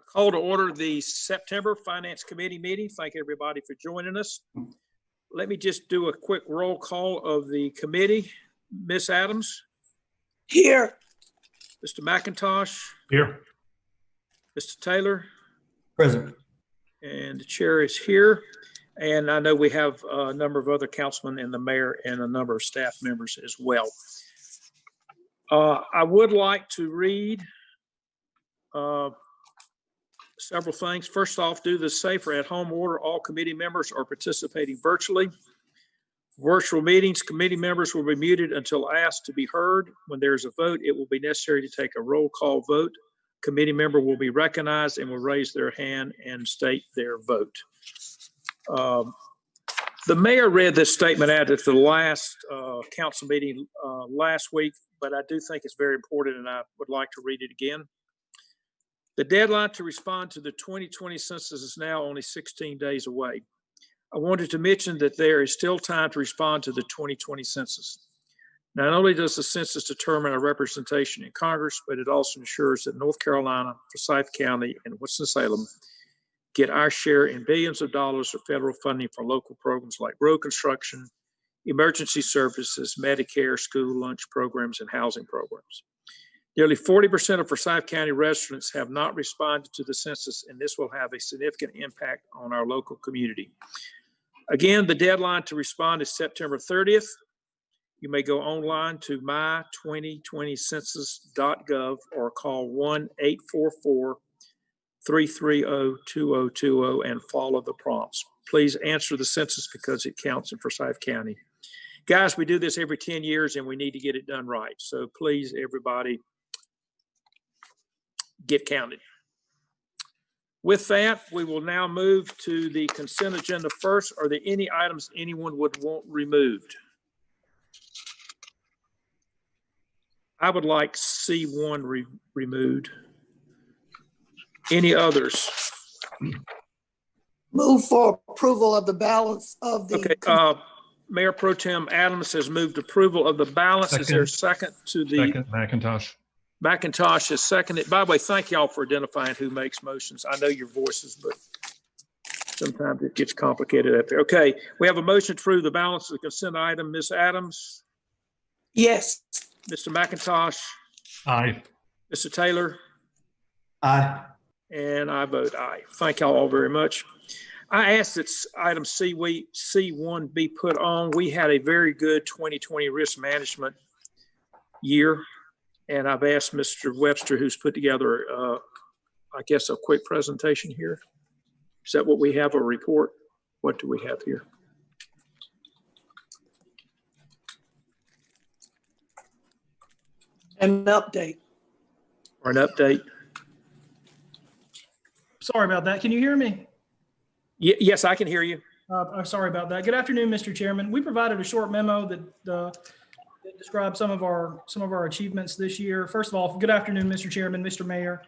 Call to order the September Finance Committee meeting. Thank everybody for joining us. Let me just do a quick roll call of the committee. Ms. Adams? Here. Mr. McIntosh? Here. Mr. Taylor? Present. And the chair is here. And I know we have a number of other councilmen and the mayor and a number of staff members as well. I would like to read several things. First off, due to the safe or at-home order, all committee members are participating virtually. Virtual meetings, committee members will be muted until asked to be heard. When there is a vote, it will be necessary to take a roll call vote. Committee member will be recognized and will raise their hand and state their vote. The mayor read this statement out at the last council meeting last week, but I do think it's very important and I would like to read it again. The deadline to respond to the 2020 census is now only 16 days away. I wanted to mention that there is still time to respond to the 2020 census. Not only does the census determine our representation in Congress, but it also ensures that North Carolina, Forsyth County, and Winston-Salem get our share in billions of dollars of federal funding for local programs like road construction, emergency services, Medicare, school lunch programs, and housing programs. Nearly 40% of Forsyth County residents have not responded to the census, and this will have a significant impact on our local community. Again, the deadline to respond is September 30th. You may go online to my2020census.gov or call 1-844-330-2020 and follow the prompts. Please answer the census because it counts in Forsyth County. Guys, we do this every 10 years and we need to get it done right. So please, everybody, get counted. With that, we will now move to the consent agenda first. Are there any items anyone would want removed? I would like C1 removed. Any others? Move for approval of the balance of the. Okay, Mayor Pro Tem Adams has moved approval of the balance. Second. Is there a second to the? Second, McIntosh. McIntosh has seconded. By the way, thank y'all for identifying who makes motions. I know your voices, but sometimes it gets complicated out there. Okay, we have a motion to approve the balance of the consent item. Ms. Adams? Yes. Mr. McIntosh? Aye. Mr. Taylor? Aye. And I vote aye. Thank y'all all very much. I asked that item C1 be put on. We had a very good 2020 risk management year. And I've asked Mr. Webster, who's put together, I guess, a quick presentation here. Is that what we have, a report? What do we have here? An update. Or an update? Sorry about that. Can you hear me? Yes, I can hear you. I'm sorry about that. Good afternoon, Mr. Chairman. We provided a short memo that describes some of our achievements this year. First of all, good afternoon, Mr. Chairman, Mr. Mayor,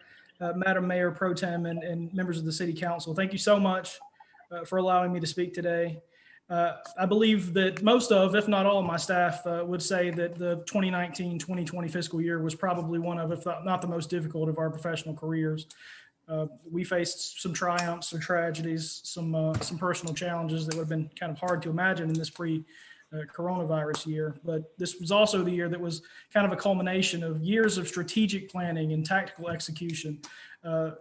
Madam Mayor Pro Tem, and members of the City Council. Thank you so much for allowing me to speak today. I believe that most of, if not all of my staff would say that the 2019-2020 fiscal year was probably one of, if not the most difficult of our professional careers. We faced some triumphs, some tragedies, some personal challenges that would have been kind of hard to imagine in this coronavirus year, but this was also the year that was kind of a culmination of years of strategic planning and tactical execution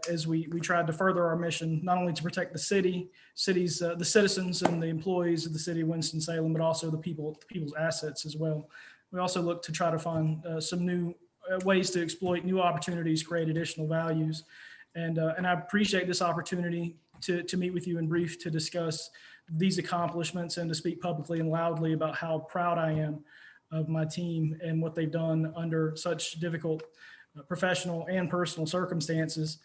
as we tried to further our mission, not only to protect the the citizens and the employees of the city of Winston-Salem, but also the people's assets as well. We also looked to try to find some new ways to exploit new opportunities, create additional values, and I appreciate this opportunity to meet with you in brief to discuss these accomplishments and to speak publicly and loudly about how proud I am of my team and what they've done under such difficult professional and personal circumstances.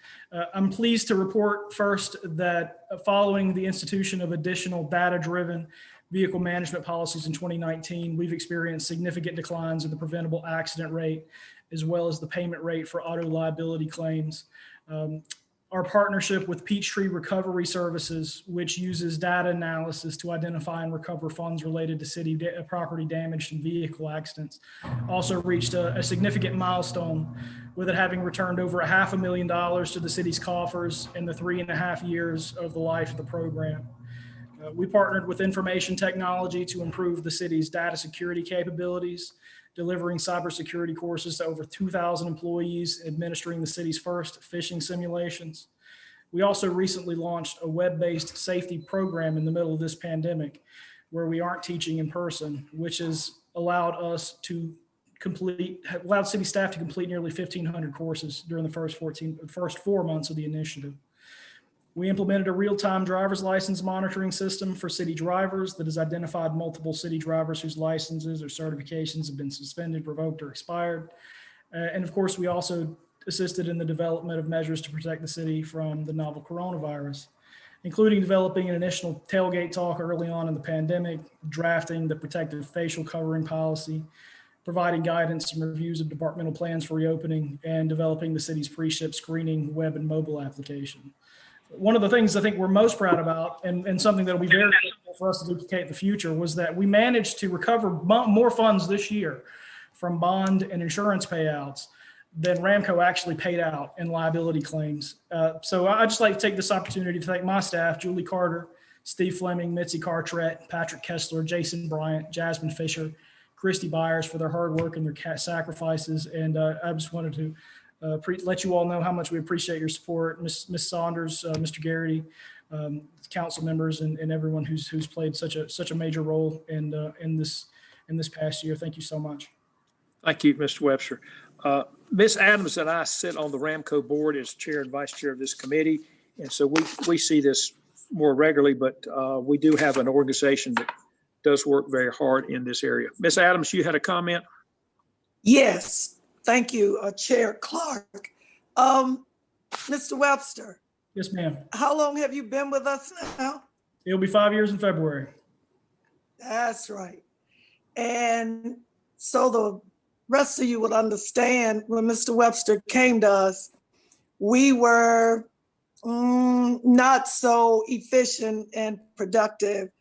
I'm pleased to report first that following the institution of additional data-driven vehicle management policies in 2019, we've experienced significant declines in the preventable accident rate, as well as the payment rate for auto liability claims. Our partnership with Peachtree Recovery Services, which uses data analysis to identify and recover funds related to city property damage and vehicle accidents, also reached a significant milestone with it having returned over $500,000 to the city's coffers in the 3.5 years of the life of the program. We partnered with information technology to improve the city's data security capabilities, delivering cybersecurity courses to over 2,000 employees, administering the city's first phishing simulations. We also recently launched a web-based safety program in the middle of this pandemic where we aren't teaching in person, which has allowed city staff to complete nearly 1,500 courses during the first 4 months of the initiative. We implemented a real-time driver's license monitoring system for city drivers that has identified multiple city drivers whose licenses or certifications have been suspended, revoked, or expired. And of course, we also assisted in the development of measures to protect the city from the novel coronavirus, including developing an initial tailgate talk early on in the pandemic, drafting the protective facial covering policy, providing guidance and reviews of departmental plans for reopening, and developing the city's pre-ship screening web and mobile application. One of the things I think we're most proud about, and something that will be very critical for us to duplicate in the future, was that we managed to recover more funds this year from bond and insurance payouts than Ramco actually paid out in liability claims. So I'd just like to take this opportunity to thank my staff, Julie Carter, Steve Fleming, Mitzi Cartret, Patrick Kessler, Jason Bryant, Jasmine Fisher, Christy Byers for their hard work and their sacrifices. And I just wanted to let you all know how much we appreciate your support, Ms. Saunders, Mr. Garrity, council members, and everyone who's played such a major role in this past year. Thank you so much. Thank you, Mr. Webster. Ms. Adams and I sit on the Ramco board as chair and vice chair of this committee, and so we see this more regularly. But we do have an organization that does work very hard in this area. Ms. Adams, you had a comment? Yes. Thank you, Chair Clark. Mr. Webster. Yes, ma'am. How long have you been with us now? It'll be 5 years in February. That's right. And so the rest of you would understand, when Mr. Webster came to us, we were not so efficient and productive,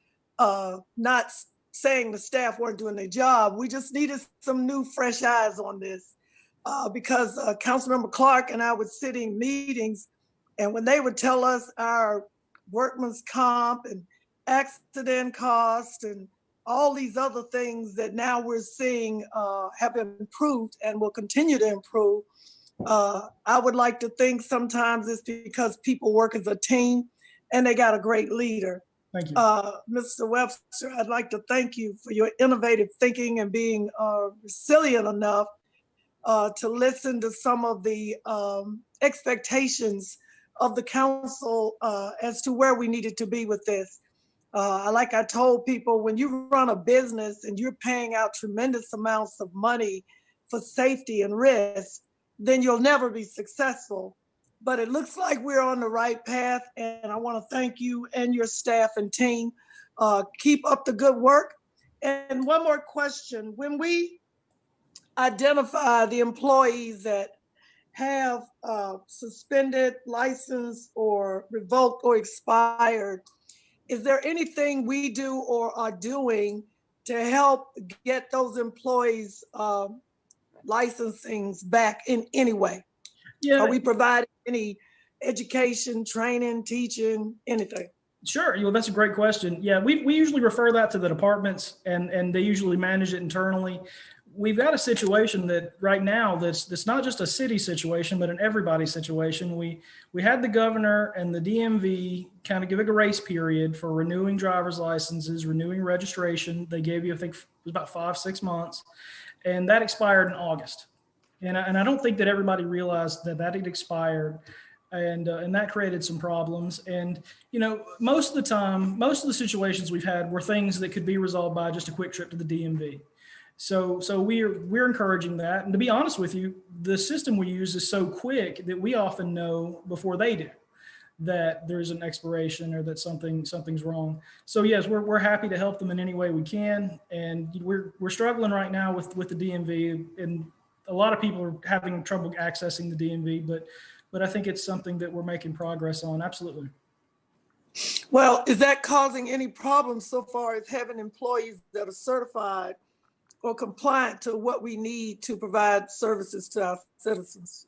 not saying the staff weren't doing their job. We just needed some new, fresh eyes on this. Because Councilmember Clark and I would sit in meetings, and when they would tell us our workman's comp and accident costs and all these other things that now we're seeing have improved and will continue to improve, I would like to think sometimes it's because people work as a team and they got a great leader. Thank you. Mr. Webster, I'd like to thank you for your innovative thinking and being resilient enough to listen to some of the expectations of the council as to where we needed to be with this. Like I told people, when you run a business and you're paying out tremendous amounts of money for safety and risk, then you'll never be successful. But it looks like we're on the right path, and I want to thank you and your staff and team. Keep up the good work. And one more question. When we identify the employees that have suspended, license, or revoked or expired, is there anything we do or are doing to help get those employees' licensings back in any way? Yeah. Are we providing any education, training, teaching, anything? Sure. Well, that's a great question. Yeah, we usually refer that to the departments, and they usually manage it internally. We've got a situation that right now that's not just a city situation, but an everybody situation. We had the governor and the DMV kind of give a grace period for renewing driver's licenses, renewing registration. They gave you, I think it was about 5-6 months, and that expired in August. And I don't think that everybody realized that had expired, and that created some problems. And most of the time, most of the situations we've had were things that could be resolved by just a quick trip to the DMV. So we're encouraging that. And to be honest with you, the system we use is so quick that we often know before they do that there's an expiration or that something's wrong. So yes, we're happy to help them in any way we can. And we're struggling right now with the DMV, and a lot of people are having trouble accessing the DMV, but I think it's something that we're making progress on. Absolutely. Well, is that causing any problems so far as having employees that are certified or compliant to what we need to provide services to our citizens?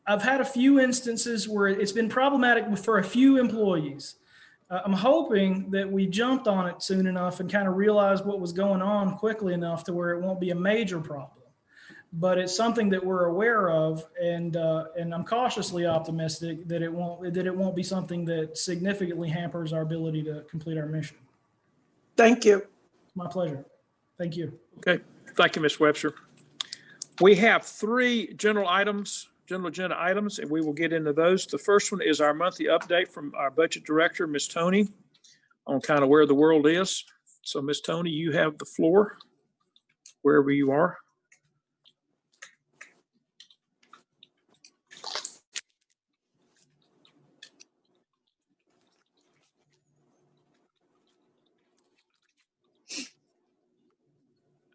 I've had a few instances where it's been problematic for a few employees. I'm hoping that we jumped on it soon enough and kind of realized what was going on quickly enough to where it won't be a major problem. But it's something that we're aware of, and I'm cautiously optimistic that it won't be something that significantly hampers our ability to complete our mission. Thank you. My pleasure. Thank you. Okay, thank you, Ms. Webster. We have 3 general agenda items, and we will get into those. The first one is our monthly update from our budget director, Ms. Tony, on kind of where the world is. So, Ms. Tony, you have the floor, wherever you are.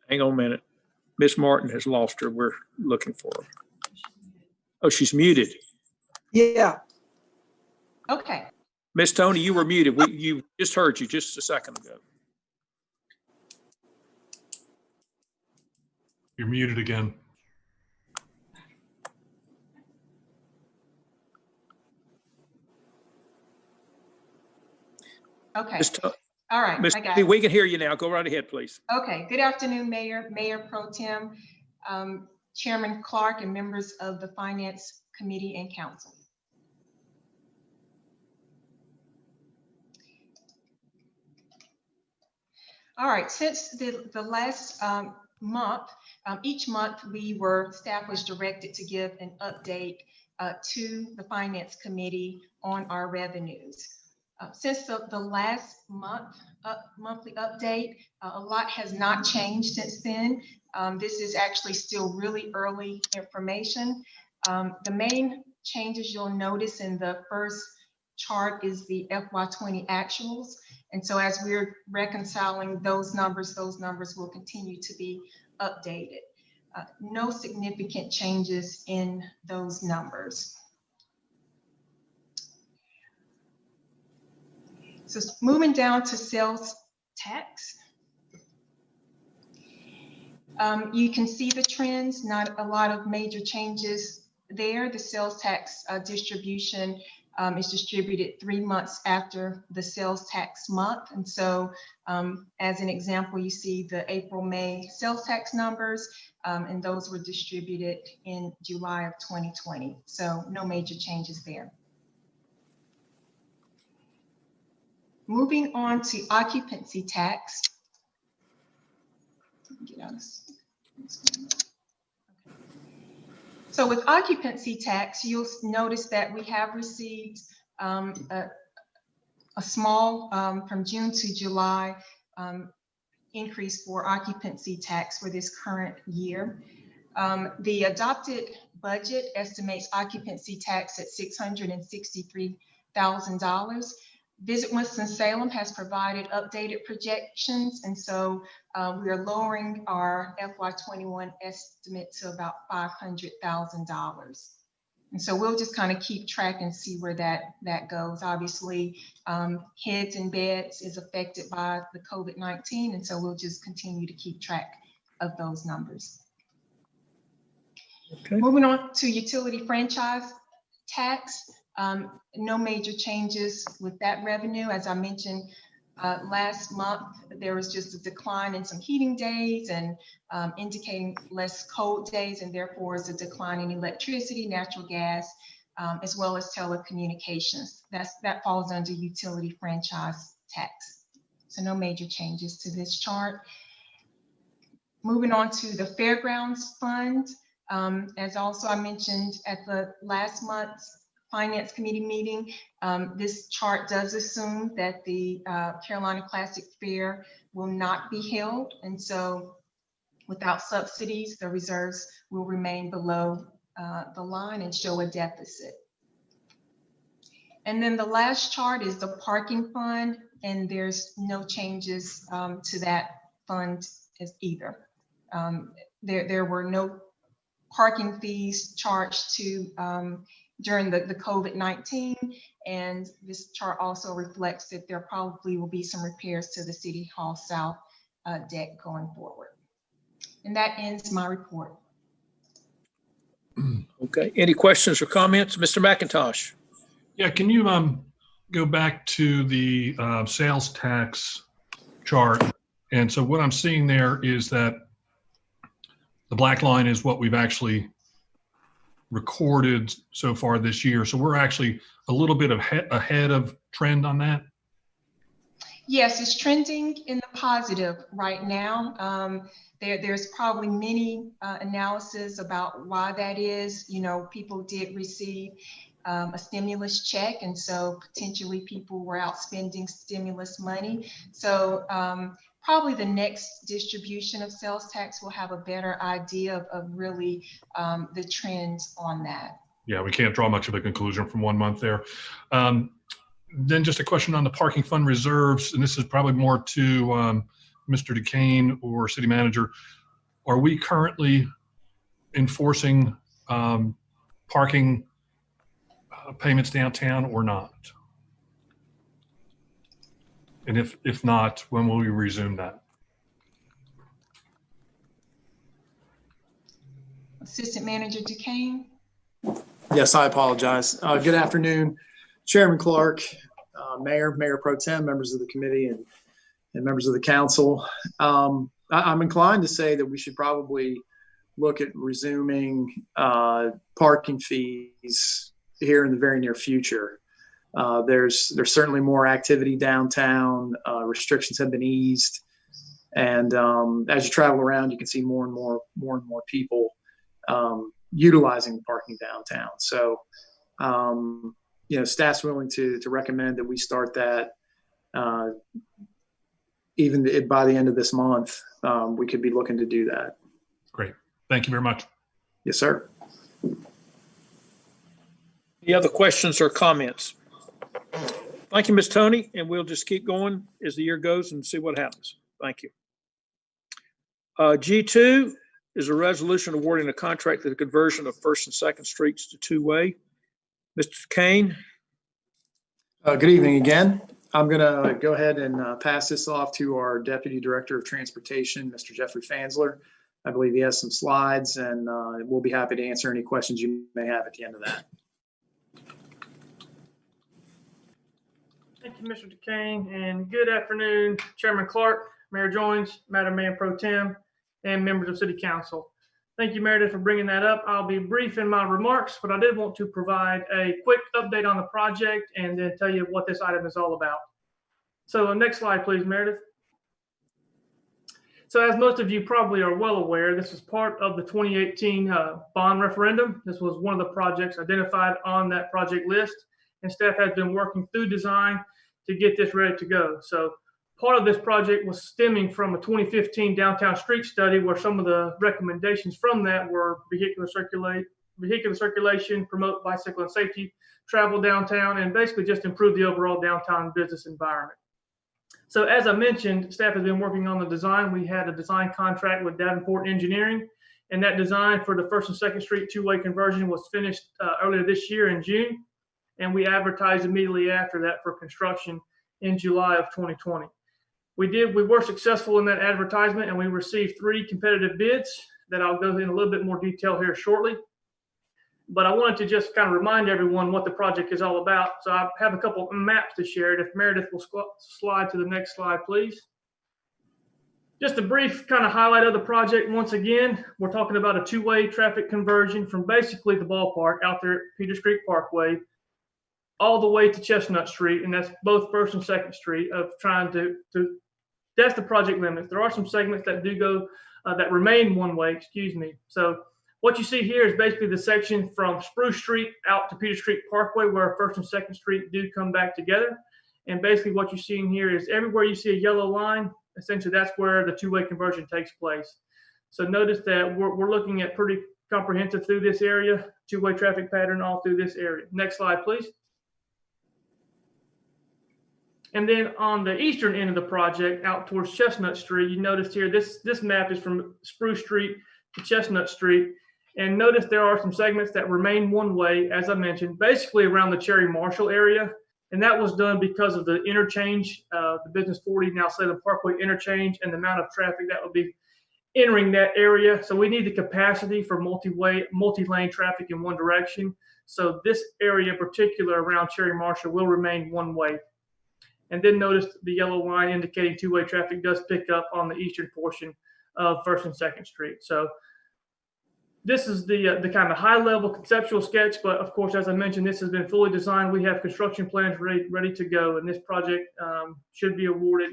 Hang on a minute. Ms. Martin has lost her. We're looking for her. Oh, she's muted. Yeah. Okay. Ms. Tony, you were muted. You just heard you just a second ago. You're muted again. Okay. Ms. To- All right. Ms. I got Tony, it. we can hear you now. Go right ahead, please. Okay. Good afternoon, Mayor Pro Tem, Chairman Clark, and members of the Finance Committee and Council. All right. Since the last month, each month staff was directed to give an update to the Finance Committee on our revenues. Since the last monthly update, a lot has not changed since then. This is actually still really early information. The main changes you'll notice in the first chart is the FY20 actuals. And so as we're reconciling those numbers will continue to be updated. No significant changes in those numbers. So moving down to sales tax. You can see the trends, not a lot of major changes there. The sales tax distribution is distributed 3 months after the sales tax month. And so as an example, you see the April-May sales tax numbers, and those were distributed in July of 2020. So no major changes there. Moving on to occupancy tax. So with occupancy tax, you'll notice that we have received a small, from June to July, increase for occupancy tax for this current year. The adopted budget estimates occupancy tax at $663,000. Visit Winston-Salem has provided updated projections, and so we are lowering our FY21 estimate to about $500,000. And so we'll just kind of keep track and see where that goes. Obviously, heads and beds is affected by the COVID-19, and so we'll just continue to keep track of those numbers. Okay. Moving on to utility franchise tax. No major changes with that revenue. As I mentioned last month, there was just a decline in some heating days and indicating less cold days, and therefore is a decline in electricity, natural gas, as well as telecommunications. That falls under utility franchise tax. So no major changes to this chart. Moving on to the Fairgrounds Fund. As also I mentioned at the last month's Finance Committee meeting, this chart does assume that the Carolina Classic Fair will not be held. And so without subsidies, the reserves will remain below the line and show a deficit. And then the last chart is the parking fund, and there's no changes to that fund as either. There were no parking fees charged to during the COVID-19, and this chart also reflects that there probably will be some repairs to the City Hall South deck going forward. And that ends my report. Okay, any questions or comments? Mr. McIntosh? Yeah, can you go back to the sales tax chart? And so what I'm seeing there is that the black line is what we've actually recorded so far this year. So we're actually a little bit ahead of trend on that. Yes, it's trending in the positive right now. There's probably many analysis about why that is. You know, people did receive a stimulus check, and so potentially people were out spending stimulus money. So probably the next distribution of sales tax will have a better idea of really the trends on that. Yeah, we can't draw much of a conclusion from 1 month there. Then just a question on the parking fund reserves, and this is probably more to Mr. Duquesne or City Manager. Are we currently enforcing parking payments downtown or not? And if not, when will we resume that? Assistant Manager Duquesne. Yes, I apologize. Good afternoon, Chairman Clark, Mayor Pro Tem, members of the committee, and members of the council. I'm inclined to say that we should probably look at resuming parking fees here in the very near future. There's certainly more activity downtown. Restrictions have been eased, and as you travel around, you can see more and more people utilizing parking downtown. So, staff's willing to recommend that we start that even by the end of this month. We could be looking to do that. Great. Thank you very much. Yes, sir. Any other questions or comments? Thank you, Ms. Tony, and we'll just keep going as the year goes and see what happens. Thank you. G2 is a resolution awarding a contract for the conversion of First and Second Streets to two-way. Mr. Kane? Good evening again. I'm going to go ahead and pass this off to our Deputy Director of Transportation, Mr. Jeffrey Fansler. I believe he has some slides, and we'll be happy to answer any questions you may have at the end of that. Thank you, Mr. Duquesne, and good afternoon, Chairman Clark, Mayor Joines, Madam Mayor Pro Tem, and members of City Council. Thank you, Meredith, for bringing that up. I'll be brief in my remarks, but I did want to provide a quick update on the project and then tell you what this item is all about. So next slide, please, Meredith. So as most of you probably are well aware, this is part of the 2018 bond referendum. This was one of the projects identified on that project list, and staff has been working through design to get this ready to go. So part of this project was stemming from a 2015 downtown street study where some of the recommendations from that were vehicular circulation, promote bicycle and safety, travel downtown, and basically just improve the overall downtown business environment. So as I mentioned, staff has been working on the design. We had a design contract with Davenport Engineering, and that design for the First and Second Street two-way conversion was finished earlier this year in June, and we advertised immediately after that for construction in July of 2020. We were successful in that advertisement, and we received 3 competitive bids that I'll go in a little bit more detail here shortly. But I wanted to just kind of remind everyone what the project is all about. So I have a couple of maps to share. If Meredith will slide to the next slide, please. Just a brief kind of highlight of the project. Once again, we're talking about a two-way traffic conversion from basically the ballpark out there at Peters Creek Parkway all the way to Chestnut Street, and that's both First and Second Street, of trying to that's the project limits. There are some segments that do go, that remain one way, So what you see here is basically the section from Spruce Street out to Peters Creek Parkway where First and Second Street do come back together. And basically what you're seeing here is everywhere you see a yellow line, essentially that's where the two-way conversion takes place. So notice that we're looking at pretty comprehensive through this area, two-way traffic pattern all through this area. Next slide, please. And then on the eastern end of the project, out towards Chestnut Street, you notice here, this map is from Spruce Street to Chestnut Street. And notice there are some segments that remain one way, as I mentioned, basically around the Cherry Marshall area. And that was done because of the interchange, the Business 40 now Salem Parkway interchange, and the amount of traffic that would be entering that area. So we need the capacity for multi-lane traffic in one direction. So this area in particular around Cherry Marshall will remain one way. And then notice the yellow line indicating two-way traffic does pick up on the eastern portion of 1st and 2nd Street. So this is the kind of high-level conceptual sketch, but of course, as I mentioned, this has been fully designed. We have construction plans ready to go, and this project should be awarded.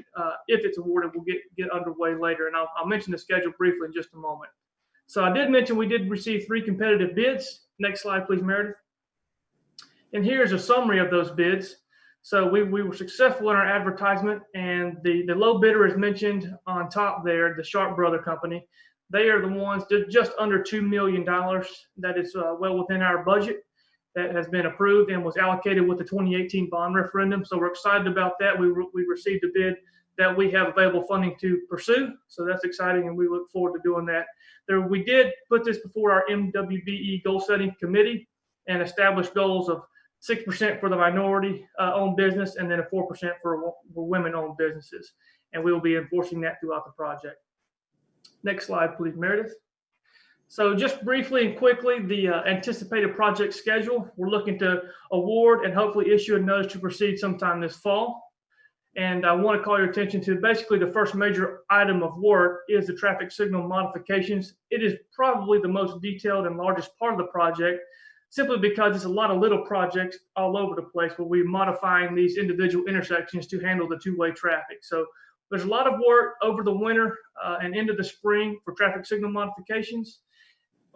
If it's awarded, we'll get underway later, and I'll mention the schedule briefly in just a moment. So I did mention we did receive 3 competitive bids. Next slide, please, Meredith. And here's a summary of those bids. So we were successful in our advertisement, and the low bidder is mentioned on top there, the Sharp Brother Company. They are the ones just under $2 million. That is well within our budget that has been approved and was allocated with the 2018 bond referendum. So we're excited about that. We received a bid that we have available funding to pursue. So that's exciting, and we look forward to doing that. We did put this before our MWBE goal setting committee and established goals of 6% for the minority-owned business, and then a 4% for women-owned businesses. And we will be enforcing that throughout the project. Next slide, please, Meredith. So just briefly and quickly, the anticipated project schedule. We're looking to award and hopefully issue a notice to proceed sometime this fall. And I want to call your attention to basically the first major item of work is the traffic signal modifications. It is probably the most detailed and largest part of the project, simply because it's a lot of little projects all over the place where we're modifying these individual intersections to handle the two-way traffic. So there's a lot of work over the winter and into the spring for traffic signal modifications.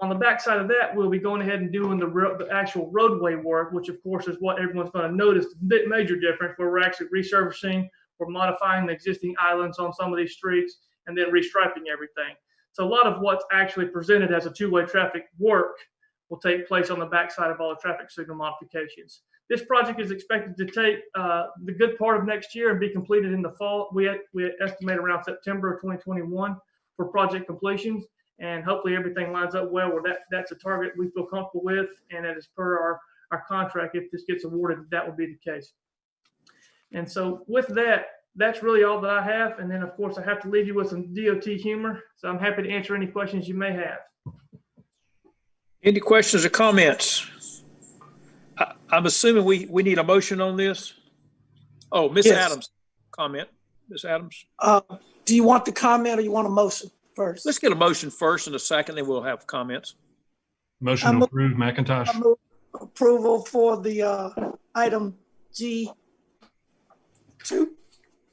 On the backside of that, we'll be going ahead and doing the actual roadway work, which of course is what everyone's going to notice the major difference, where we're actually resurfacing, we're modifying the existing islands on some of these streets, and then restriping everything. So a lot of what's actually presented as a two-way traffic work will take place on the backside of all the traffic signal modifications. This project is expected to take the good part of next year and be completed in the fall. We estimate around September of 2021 for project completions, and hopefully everything lines up well where that's a target we feel comfortable with, and that is per our contract. If this gets awarded, that will be the case. And so with that, that's really all that I have. And then of course I have to leave you with some DOT humor. So I'm happy to answer any questions you may have. Any questions or comments? I'm assuming we need a motion on this. Oh, Ms. Yes. Adams, comment. Ms. Adams. Do you want the comment or you want a motion first? Let's get a motion first and a second, then we'll have comments. Motion to approve, McIntosh. I move approval for the item G2.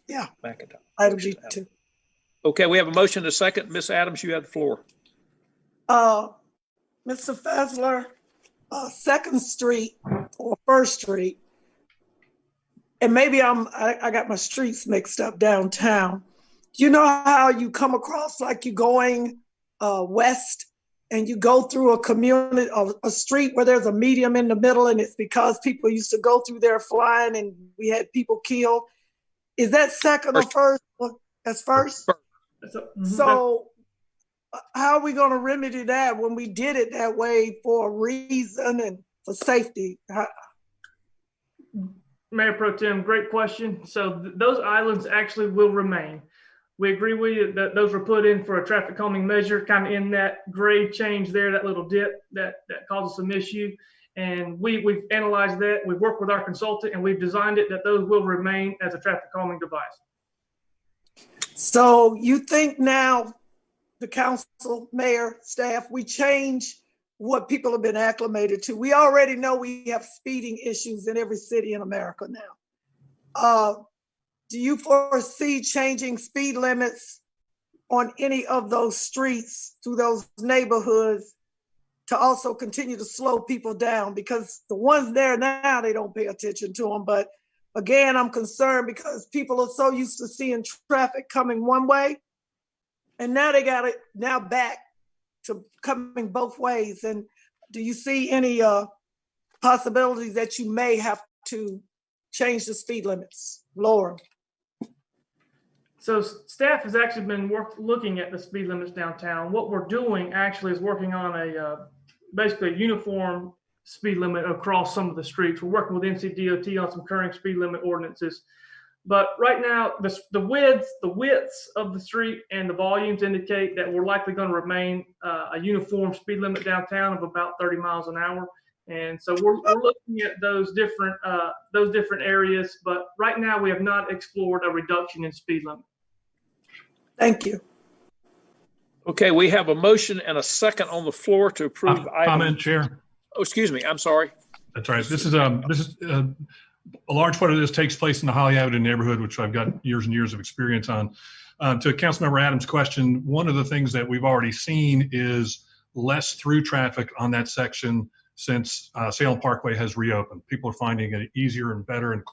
Yeah, McIntosh. item G2. Okay, we have a motion and a second. Ms. Adams, you have the floor. Mr. Fessler, 2nd Street or 1st Street, and maybe I got my streets mixed up downtown. You know how you come across like you're going west and you go through a community, a street where there's a medium in the middle, and it's because people used to go through there flying and we had people killed. Is that 2nd or 1st? That's 1st? So how are we going to remedy that when we did it that way for a reason and for safety? Mayor Pro Tem, great question. So those islands actually will remain. We agree with you that those were put in for a traffic calming measure, kind of in that grade change there, that little dip that causes some issue. And we've analyzed that. We've worked with our consultant and we've designed it that those will remain as a traffic calming device. So you think now, the council, mayor, staff, we change what people have been acclimated to. We already know we have speeding issues in every city in America now. Do you foresee changing speed limits on any of those streets through those neighborhoods to also continue to slow people down? Because the ones there now, they don't pay attention to them. But again, I'm concerned because people are so used to seeing traffic coming one way, and now they got it now back to coming both ways. And do you see any possibilities that you may have to change the speed limits, lower them? So staff has actually been looking at the speed limits downtown. What we're doing actually is working on basically a uniform speed limit across some of the streets. We're working with NCDOT on some current speed limit ordinances. But right now, the widths of the street and the volumes indicate that we're likely going to remain a uniform speed limit downtown of about 30 miles an hour. And so we're looking at those different areas. But right now, we have not explored a reduction in speed limit. Thank you. Okay, we have a motion and a second on the floor to approve. Comment, Chair. Oh, excuse me. I'm sorry. That's right. This is a large part of this takes place in the Holly Avenue neighborhood, which I've got years and years of experience on. To Councilmember Adams' question, one of the things that we've already seen is less through traffic on that section since Salem Parkway has reopened. People are finding it easier and better and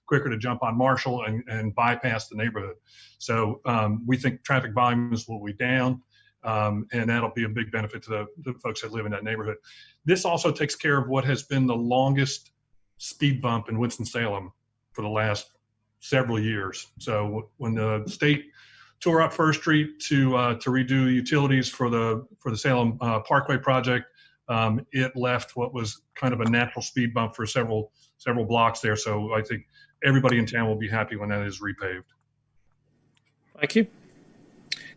quicker to jump on Marshall and bypass the neighborhood. So we think traffic volumes will be down. And that'll be a big benefit to the folks that live in that neighborhood. This also takes care of what has been the longest speed bump in Winston-Salem for the last several years. So when the state tore up First Street to redo utilities for the Salem Parkway project, it left what was kind of a natural speed bump for several blocks there. So I think everybody in town will be happy when that is repaved. Thank you.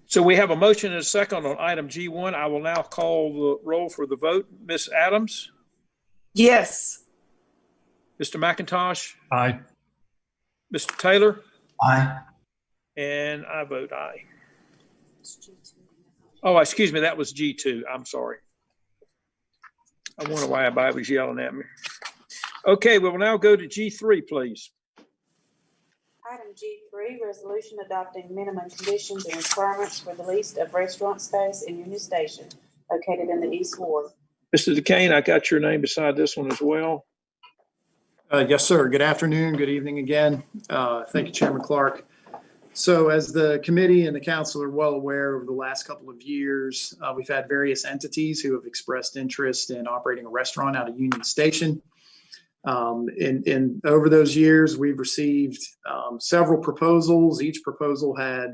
So we have a motion and a second on item G1. I will now call the roll for the vote. Ms. Adams? Yes. Mr. McIntosh? Aye. Mr. Taylor? Aye. And I vote aye. Oh, excuse me, that was G2. I'm sorry. I wonder why everybody was yelling at me. Okay, we will now go to G3, please. Item G3, resolution adopting minimum conditions and requirements for the lease of restaurant space in Union Station located in the East Ward. Mr. DeCane, I got your name beside this one as well. Yes, sir. Good afternoon. Good evening again. Thank you, Chairman Clark. So as the committee and the council are well aware, over the last couple of years, we've had various entities who have expressed interest in operating a restaurant out of Union Station. Over those years, we've received several proposals. Each proposal had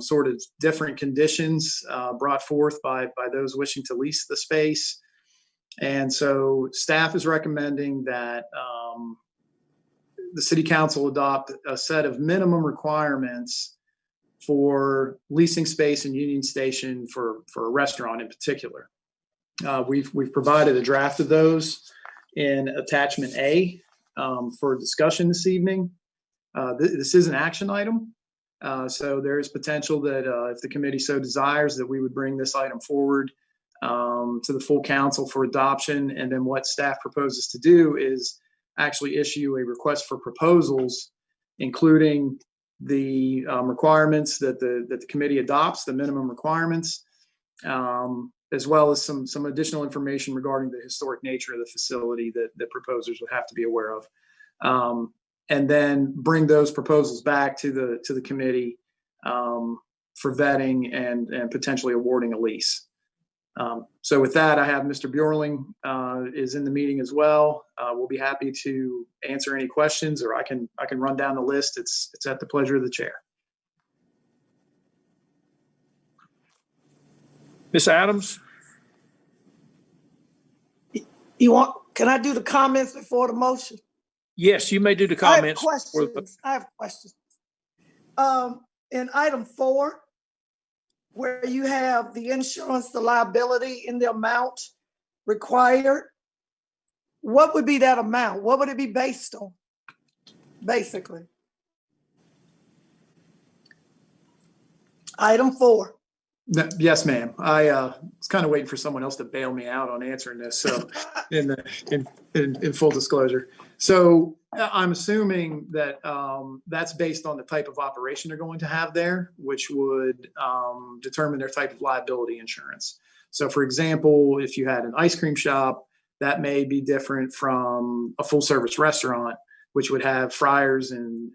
sort of different conditions brought forth by those wishing to lease the space. And so staff is recommending that the city council adopt a set of minimum requirements for leasing space in Union Station for a restaurant in particular. We've provided a draft of those in attachment A for discussion this evening. This is an action item. So there is potential that if the committee so desires that we would bring this item forward to the full council for adoption. And then what staff proposes to do is actually issue a request for proposals, including the requirements that the committee adopts, the minimum requirements, as well as some additional information regarding the historic nature of the facility that proposers would have to be aware of. And then bring those proposals back to the committee for vetting and potentially awarding a lease. So with that, I have Mr. Bjorling is in the meeting as well. We'll be happy to answer any questions, or I can run down the list. It's at the pleasure of the chair. Ms. Adams? Can I do the comments before the motion? Yes, you may do the comments. I have questions. In item 4, where you have the insurance, the liability, and the amount required, what would be that amount? What would it be based on, basically? Item 4. Yes, ma'am. I was kind of waiting for someone else to bail me out on answering this. So in full disclosure. So I'm assuming that that's based on the type of operation they're going to have there, which would determine their type of liability insurance. So for example, if you had an ice cream shop, that may be different from a full service restaurant, which would have fryers and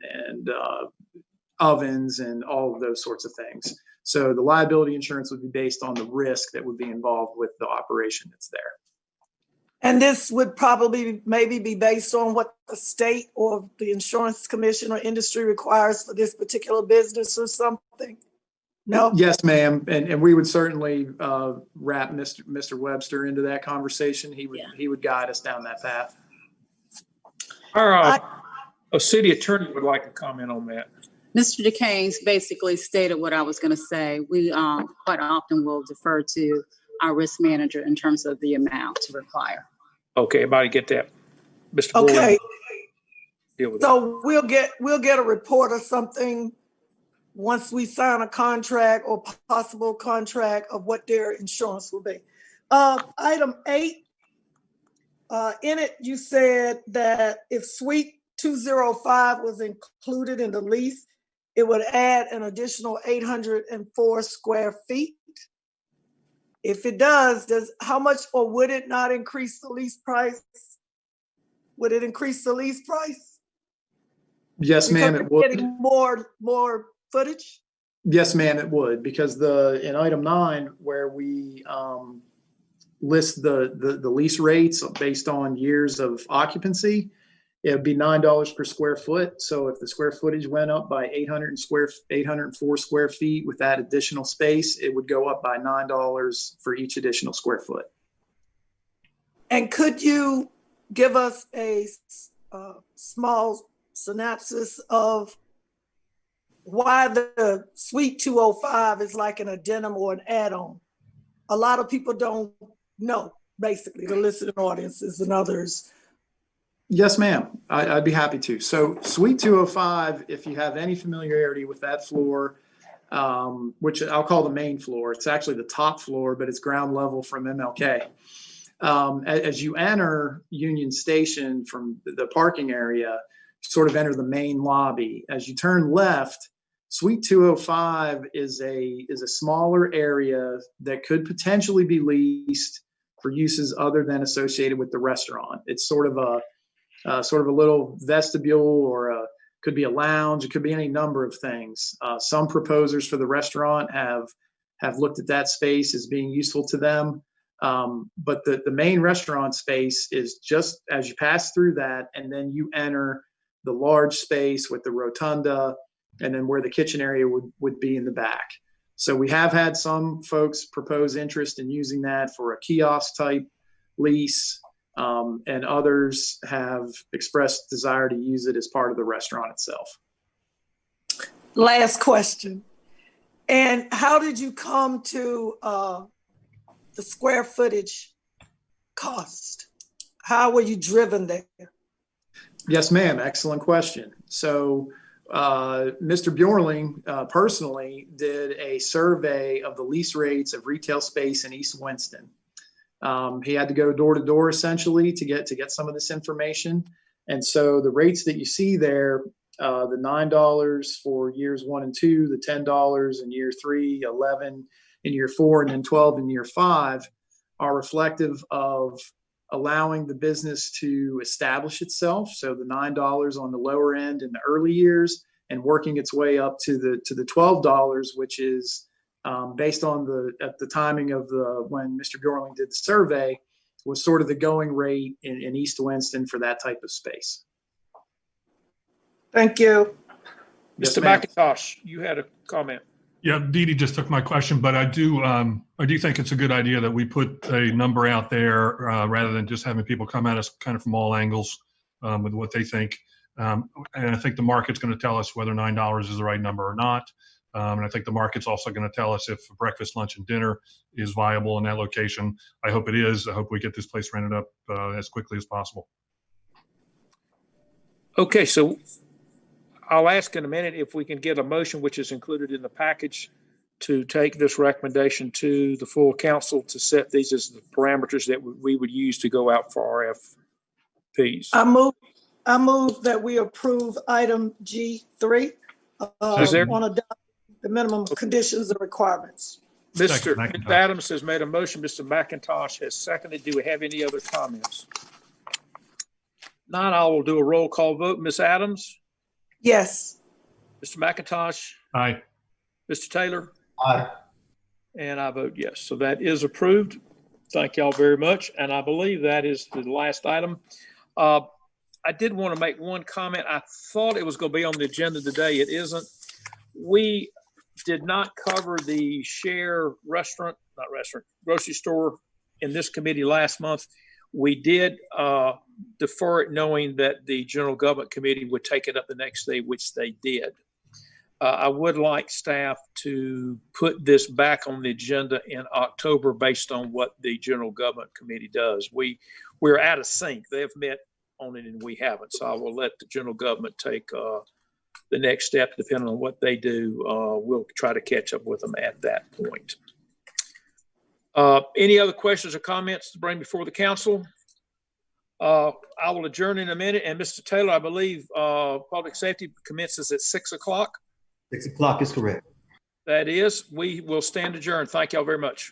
ovens and all of those sorts of things. So the liability insurance would be based on the risk that would be involved with the operation that's there. And this would probably maybe be based on what the state or the insurance commission or industry requires for this particular business or something? No? Yes, ma'am. And we would certainly wrap Mr. Webster into that conversation. He would guide us down that path. A city attorney would like to comment on that. Mr. DeCane's basically stated what I was going to say. We quite often will defer to our risk manager in terms of the amount to require. Okay, everybody get that? Mr. Boyd, Okay, deal with it. so we'll get a report or something once we sign a contract or possible contract of what their insurance will be. Item 8, in it, you said that if Suite 205 was included in the lease, it would add an additional 804 square feet. If it does how much, or would it not increase the lease price? Would it increase the lease price? Yes, ma'am, Because it we're would. getting more footage? Yes, ma'am, it would, because in item 9, where we list the lease rates based on years of occupancy, it would be $9 per square foot. So if the square footage went up by 804 square feet with that additional space, it would go up by $9 for each additional square foot. And could you give us a small synopsis of why the Suite 205 is like an addendum or an add-on? A lot of people don't know, basically, the listening audiences and others. Yes, ma'am. I'd be happy to. So Suite 205, if you have any familiarity with that floor, which I'll call the main floor, it's actually the top floor, but it's ground level from MLK. As you enter Union Station from the parking area, sort of enter the main lobby. As you turn left, Suite 205 is a smaller area that could potentially be leased for uses other than associated with the restaurant. It's sort of a little vestibule, or could be a lounge. It could be any number of things. Some proposers for the restaurant have looked at that space as being useful to them. But the main restaurant space is just as you pass through that, and then you enter the large space with the rotunda, and then where the kitchen area would be in the back. So we have had some folks propose interest in using that for a kiosk type lease. And others have expressed desire to use it as part of the restaurant itself. Last question. And how did you come to the square footage cost? How were you driven there? Yes, ma'am. Excellent question. So Mr. Bjorling personally did a survey of the lease rates of retail space in East Winston. He had to go door to door essentially to get some of this information. And so the rates that you see there, the $9 for years 1 and 2, the $10 in year 3, 11 in year 4, and then 12 in year 5 are reflective of allowing the business to establish itself. So the $9 on the lower end in the early years, and working its way up to the $12, which is based on the timing of when Mr. Bjorling did the survey, was sort of the going rate in East Winston for that type of space. Thank you. Yes, Mr. ma'am. McIntosh, you had a comment. Yeah, Dee Dee just took my question, but I do think it's a good idea that we put a number out there rather than just having people come at us kind of from all angles with what they think. And I think the market's going to tell us whether $9 is the right number or not. And I think the market's also going to tell us if breakfast, lunch, and dinner is viable in that location. I hope it is. I hope we get this place rented up as quickly as possible. Okay, so I'll ask in a minute if we can get a motion, which is included in the package, to take this recommendation to the full council to set these as the parameters that we would use to go out for RFPs. I move that we approve item G3 on adopting the minimum conditions and requirements. Second, Mr. Adams has made a motion. Mr. McIntosh has seconded. Do we have any other comments? Not, I will do a roll call vote. Ms. Adams? Yes. Mr. McIntosh? Aye. Mr. Taylor? Aye. And I vote yes. So that is approved. Thank y'all very much. And I believe that is the last item. I did want to make one comment. I thought it was going to be on the agenda today. It isn't. We did not cover the grocery store in this committee last month. We did defer it knowing that the General Government Committee would take it up the next day, which they did. I would like staff to put this back on the agenda in October based on what the General Government Committee does. We're out of sync. They've met on it and we haven't. So I will let the General Government take the next step depending on what they do. We'll try to catch up with them at that point. Any other questions or comments to bring before the council? I will adjourn in a minute. And Mr. Taylor, I believe public safety commences at 6 o'clock. 6 o'clock is correct. That is, we will stand adjourned. Thank y'all very much.